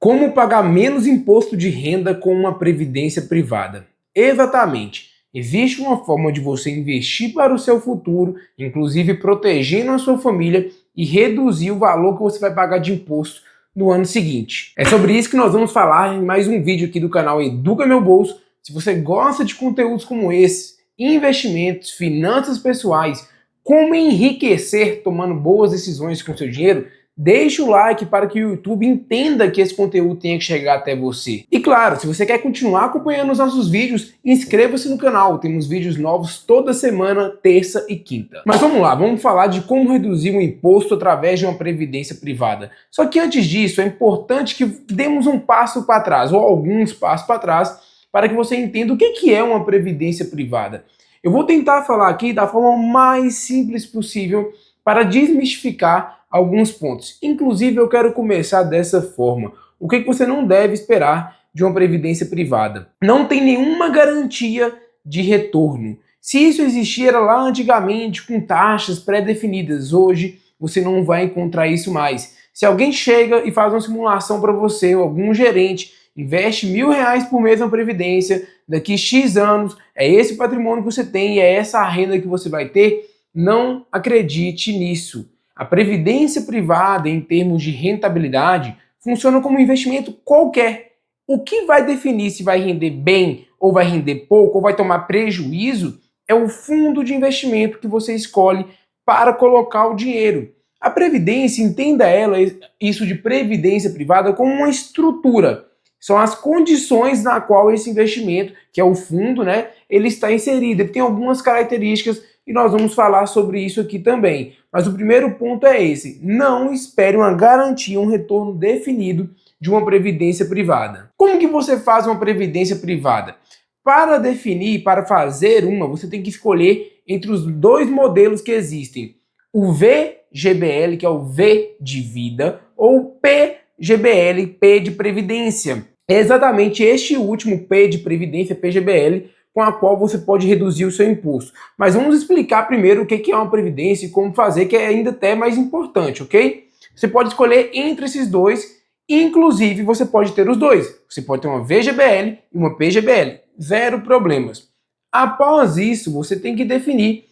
Como pagar menos imposto de renda com uma previdência privada? Exatamente. Existe uma forma de você investir para o seu futuro, inclusive protegendo a sua família e reduzir o valor que você vai pagar de imposto no ano seguinte. É sobre isso que nós vamos falar em mais um vídeo aqui do canal Educa Meu Bolso. Se você gosta de conteúdos como esse, investimentos, finanças pessoais, como enriquecer tomando boas decisões com seu dinheiro, deixe o like para que o YouTube entenda que esse conteúdo tenha que chegar até você. E claro, se você quer continuar acompanhando os nossos vídeos, inscreva-se no canal. Temos vídeos novos toda semana, terça e quinta. Mas vamos lá, vamos falar de como reduzir o imposto através de uma previdência privada. Só que antes disso, é importante que demos um passo para trás, ou alguns passos para trás, para que você entenda o que é uma previdência privada. Eu vou tentar falar aqui da forma mais simples possível para desmistificar alguns pontos. Inclusive, eu quero começar dessa forma. O que você não deve esperar de uma previdência privada? Não tem nenhuma garantia de retorno. Se isso existia era lá antigamente com taxas pré-definidas. Hoje você não vai encontrar isso mais. Se alguém chega e faz uma simulação para você, ou algum gerente investe R$1.000 por mês na previdência, daqui X anos, é esse patrimônio que você tem e é essa a renda que você vai ter, não acredite nisso. A previdência privada, em termos de rentabilidade, funciona como um investimento qualquer. O que vai definir se vai render bem, ou vai render pouco, ou vai tomar prejuízo, é o fundo de investimento que você escolhe para colocar o dinheiro. A previdência, entenda ela, isso de previdência privada, como uma estrutura. São as condições na qual esse investimento, que é o fundo, né, ele está inserido. Ele tem algumas características e nós vamos falar sobre isso aqui também. Mas o primeiro ponto é esse: não espere uma garantia, um retorno definido de uma previdência privada. Como que você faz uma previdência privada? Para definir, para fazer uma, você tem que escolher entre os dois modelos que existem. O VGBL, que é o V de vida, ou o PGBL, P de previdência. É exatamente este último P de previdência, PGBL, com a qual você pode reduzir o seu imposto. Mas vamos explicar primeiro o que é uma previdência e como fazer, que é ainda até mais importante, ok? Você pode escolher entre esses dois, inclusive você pode ter os dois. Você pode ter uma VGBL e uma PGBL, zero problemas. Após isso, você tem que definir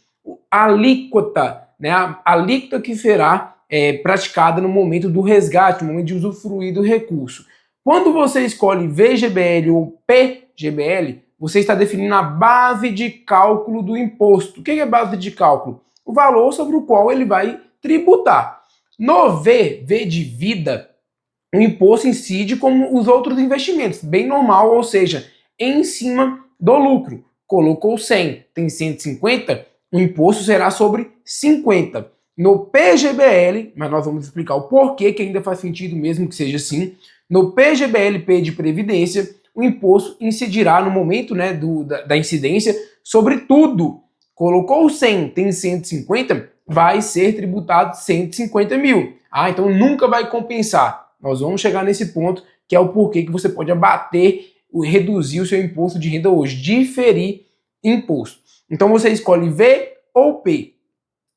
a alíquota, né? A alíquota que será praticada no momento do resgate, no momento de usufruir do recurso. Quando você escolhe VGBL ou PGBL, você está definindo a base de cálculo do imposto. O que é base de cálculo? O valor sobre o qual ele vai tributar. No V de vida, o imposto incide como os outros investimentos, bem normal, ou seja, em cima do lucro. Colocou 100, tem 150, o imposto será sobre 50. No PGBL, mas nós vamos explicar o porquê que ainda faz sentido mesmo que seja assim, no PGBL-P de Previdência, o imposto incidirá no momento, né, da incidência sobre tudo. Colocou 100, tem 150, vai ser tributado 150 mil. Então nunca vai compensar. Nós vamos chegar nesse ponto, que é o porquê que você pode abater, reduzir o seu imposto de renda hoje, diferir imposto. Então você escolhe V ou P.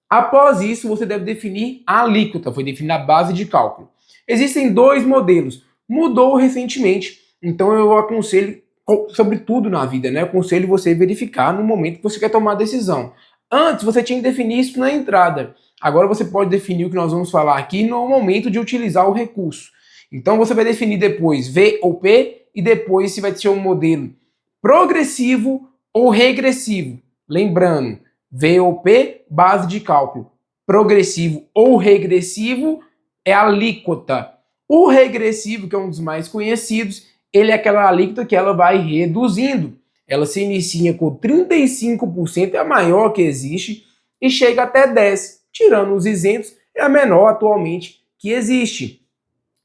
Após isso, você deve definir a alíquota, foi definida a base de cálculo. Existem dois modelos. Mudou recentemente, então eu aconselho, sobre tudo na vida, né? Eu aconselho você verificar no momento que você quer tomar a decisão. Antes você tinha que definir isso na entrada. Agora você pode definir o que nós vamos falar aqui no momento de utilizar o recurso. Então você vai definir depois V ou P e depois se vai ser um modelo progressivo ou regressivo. Lembrando, V ou P, base de cálculo. Progressivo ou regressivo é a alíquota. O regressivo, que é um dos mais conhecidos, ele é aquela alíquota que ela vai reduzindo. Ela se inicia com 35%, é a maior que existe, e chega até 10%. Tirando os isentos, é a menor atualmente que existe.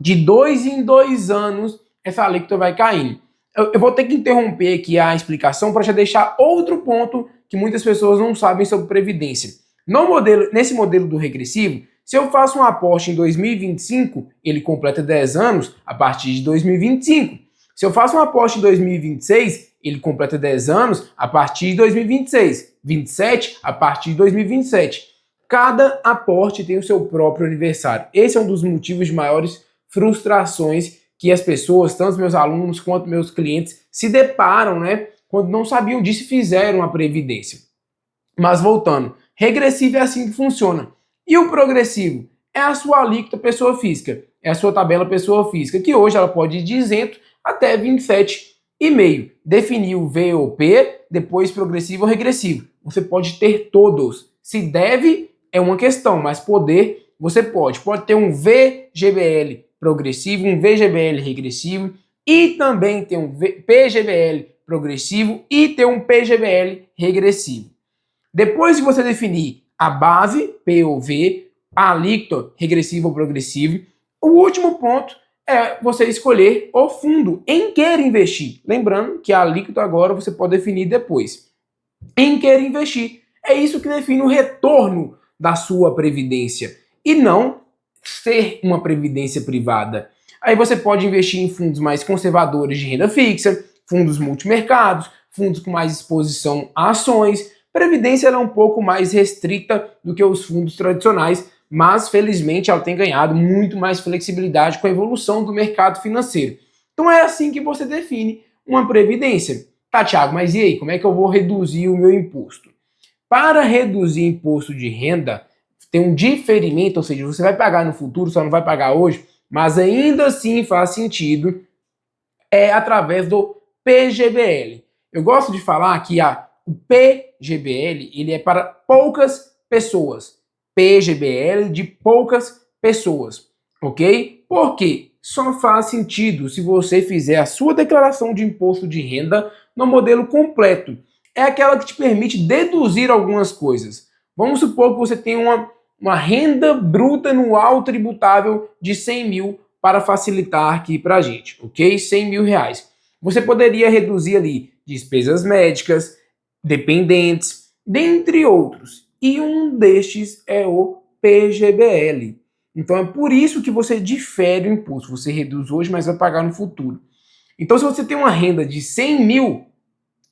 De 2 em 2 anos, essa alíquota vai caindo. Eu vou ter que interromper aqui a explicação para já deixar outro ponto que muitas pessoas não sabem sobre previdência. Nesse modelo do regressivo, se eu faço um aporte em 2025, ele completa 10 anos a partir de 2025. Se eu faço um aporte em 2026, ele completa 10 anos a partir de 2026. 27 a partir de 2027. Cada aporte tem o seu próprio aniversário. Esse é um dos motivos de maiores frustrações que as pessoas, tanto meus alunos quanto meus clientes, se deparam, né, quando não sabiam disso e fizeram a previdência. Mas voltando, regressivo é assim que funciona. E o progressivo é a sua alíquota pessoa física, é a sua tabela pessoa física, que hoje ela pode ir de isento até 27,5. Definir o V ou P, depois progressivo ou regressivo. Você pode ter todos. Se deve, é uma questão, mas poder, você pode. Pode ter um VGBL progressivo, um VGBL regressivo, e também ter um PGBL progressivo e ter um PGBL regressivo. Depois que você definir a base, P ou V, a alíquota regressiva ou progressiva, o último ponto é você escolher o fundo em que investir. Lembrando que a alíquota agora você pode definir depois. Em que investir. É isso que define o retorno da sua previdência e não ser uma previdência privada. Aí você pode investir em fundos mais conservadores de renda fixa, fundos multimercados, fundos com mais exposição a ações. Previdência ela é um pouco mais restrita do que os fundos tradicionais, mas felizmente ela tem ganhado muito mais flexibilidade com a evolução do mercado financeiro. Então é assim que você define uma previdência. Tá, Thiago, mas e aí, como é que eu vou reduzir o meu imposto? Para reduzir imposto de renda, tem um diferimento, ou seja, você vai pagar no futuro, só não vai pagar hoje, mas ainda assim faz sentido, é através do PGBL. Eu gosto de falar que o PGBL ele é para poucas pessoas. PGBL de poucas pessoas, ok? Por quê? Só faz sentido se você fizer a sua declaração de imposto de renda no modelo completo. É aquela que te permite deduzir algumas coisas. Vamos supor que você tem uma renda bruta anual tributável de 100 mil para facilitar aqui para a gente, ok? 100 mil reais. Você poderia reduzir ali despesas médicas, dependentes, dentre outros. E um destes é o PGBL. Então é por isso que você difere o imposto. Você reduz hoje, mas vai pagar no futuro. Então se você tem uma renda de 100 mil,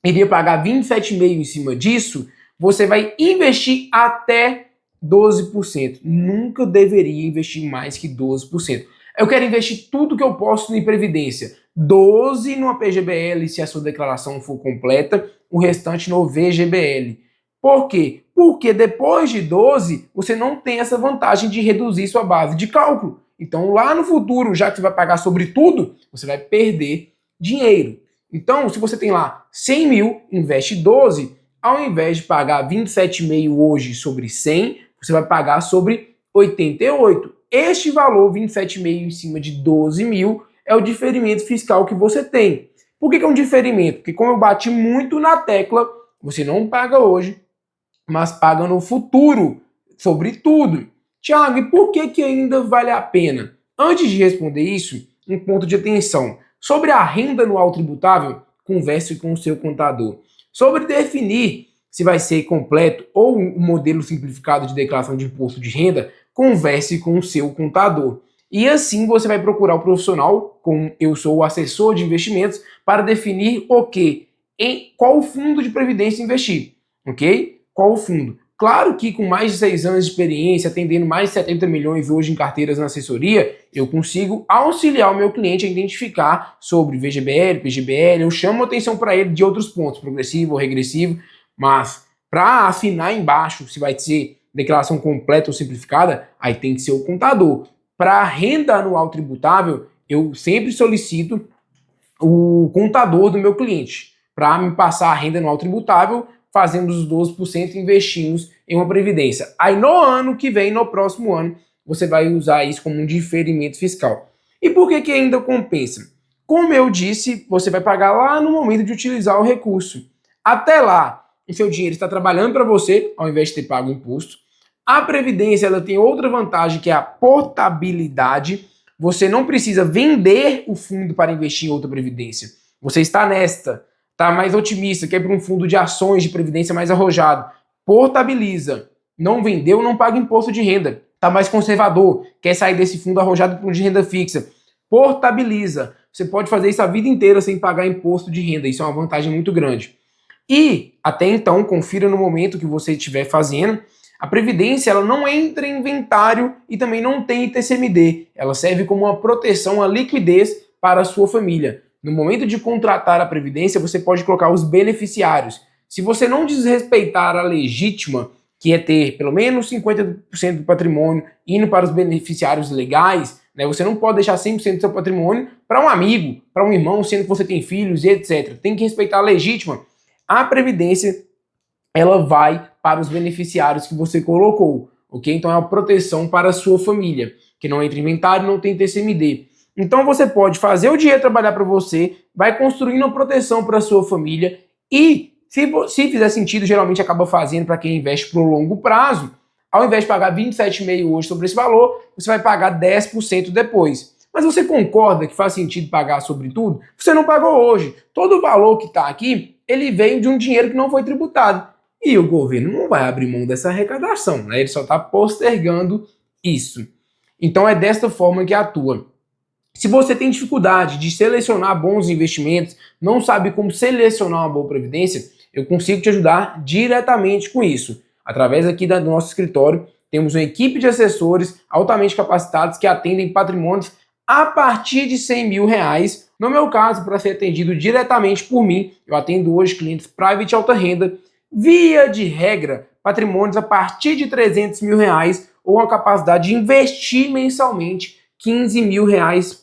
iria pagar 27,5 em cima disso, você vai investir até 12%. Nunca deveria investir mais que 12%. Eu quero investir tudo que eu posso em previdência. 12 no PGBL, se a sua declaração for completa, o restante no VGBL. Por quê? Porque depois de 12, você não tem essa vantagem de reduzir sua base de cálculo. Então, lá no futuro, já que você vai pagar sobre tudo, você vai perder dinheiro. Então, se você tem lá 100 mil, investe 12, ao invés de pagar 27,5 hoje sobre 100, você vai pagar sobre 88. Este valor, 27,5 em cima de 12 mil, é o diferimento fiscal que você tem. Por que é um diferimento? Porque como eu bati muito na tecla, você não paga hoje, mas paga no futuro, sobre tudo. Tiago, e por que ainda vale a pena? Antes de responder isso, um ponto de atenção. Sobre a renda anual tributável, converse com o seu contador. Sobre definir se vai ser completo ou um modelo simplificado de declaração de imposto de renda, converse com o seu contador. E assim você vai procurar o profissional, como eu sou o assessor de investimentos, para definir o quê? Em qual fundo de previdência investir, ok? Qual o fundo? Claro que com mais de 6 anos de experiência, atendendo mais de 70 milhões hoje em carteiras na assessoria, eu consigo auxiliar o meu cliente a identificar sobre VGBL, PGBL, eu chamo atenção para ele de outros pontos, progressivo ou regressivo, mas para afinar embaixo se vai ser declaração completa ou simplificada, aí tem que ser o contador. Para renda anual tributável, eu sempre solicito o contador do meu cliente para me passar a renda anual tributável, fazendo os 12% e investimos em uma previdência. Aí no ano que vem, no próximo ano, você vai usar isso como um diferimento fiscal. E por que ainda compensa? Como eu disse, você vai pagar lá no momento de utilizar o recurso. Até lá, o seu dinheiro está trabalhando para você, ao invés de ter pago o imposto. A previdência ela tem outra vantagem, que é a portabilidade. Você não precisa vender o fundo para investir em outra previdência. Você está nesta, está mais otimista, quer ir para um fundo de ações de previdência mais arrojado. Portabiliza. Não vendeu, não paga imposto de renda. Está mais conservador, quer sair desse fundo arrojado para um de renda fixa. Portabiliza. Você pode fazer isso a vida inteira sem pagar imposto de renda. Isso é uma vantagem muito grande. E, até então, confira no momento que você estiver fazendo, a Previdência ela não entra em inventário e também não tem ITCMD. Ela serve como uma proteção à liquidez para a sua família. No momento de contratar a previdência, você pode colocar os beneficiários. Se você não desrespeitar a legítima, que é ter pelo menos 50% do patrimônio indo para os beneficiários legais, né, você não pode deixar 100% do seu patrimônio para um amigo, para um irmão, sendo que você tem filhos e etc. Tem que respeitar a legítima. A previdência, ela vai para os beneficiários que você colocou, ok? Então é uma proteção para a sua família, que não entra em inventário, não tem TCMD. Então você pode fazer o dinheiro trabalhar para você, vai construindo uma proteção para a sua família e, se fizer sentido, geralmente acaba fazendo para quem investe para o longo prazo. Ao invés de pagar 27,5% hoje sobre esse valor, você vai pagar 10% depois. Mas você concorda que faz sentido pagar sobre tudo? Você não pagou hoje. Todo o valor que está aqui, ele veio de um dinheiro que não foi tributado. E o governo não vai abrir mão dessa arrecadação, né? Ele só está postergando isso. Então é desta forma que atua. Se você tem dificuldade de selecionar bons investimentos, não sabe como selecionar uma boa previdência, eu consigo te ajudar diretamente com isso. Através aqui do nosso escritório, temos uma equipe de assessores altamente capacitados que atendem patrimônios a partir de R$100 mil. No meu caso, para ser atendido diretamente por mim, eu atendo hoje clientes private alta renda, via de regra, patrimônios a partir de R$300 mil ou uma capacidade de investir mensalmente R$15 mil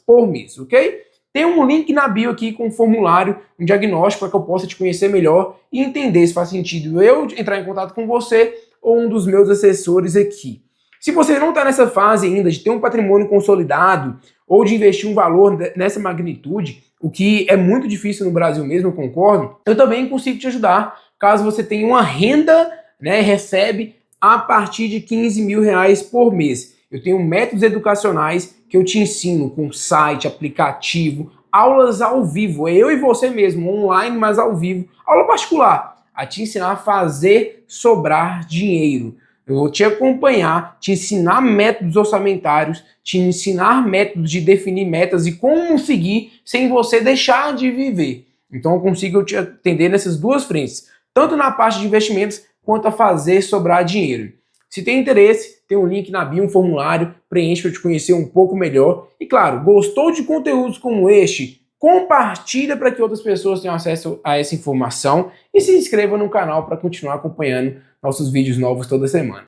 por mês, ok? Tem um link na bio aqui com um formulário, um diagnóstico para que eu possa te conhecer melhor e entender se faz sentido eu entrar em contato com você ou um dos meus assessores aqui. Se você não está nessa fase ainda de ter um patrimônio consolidado ou de investir um valor nessa magnitude, o que é muito difícil no Brasil mesmo, eu concordo, eu também consigo te ajudar caso você tenha uma renda, né, recebe a partir de R$15 mil por mês. Eu tenho métodos educacionais que eu te ensino com site, aplicativo, aulas ao vivo, é eu e você mesmo, online, mas ao vivo, aula particular, a te ensinar a fazer sobrar dinheiro. Eu vou te acompanhar, te ensinar métodos orçamentários, te ensinar métodos de definir metas e como seguir sem você deixar de viver. Então eu consigo te atender nessas duas frentes, tanto na parte de investimentos quanto a fazer sobrar dinheiro. Se tem interesse, tem um link na bio, um formulário, preenche para te conhecer um pouco melhor. E claro, gostou de conteúdos como este? Compartilha para que outras pessoas tenham acesso a essa informação e se inscreva no canal para continuar acompanhando nossos vídeos novos toda semana.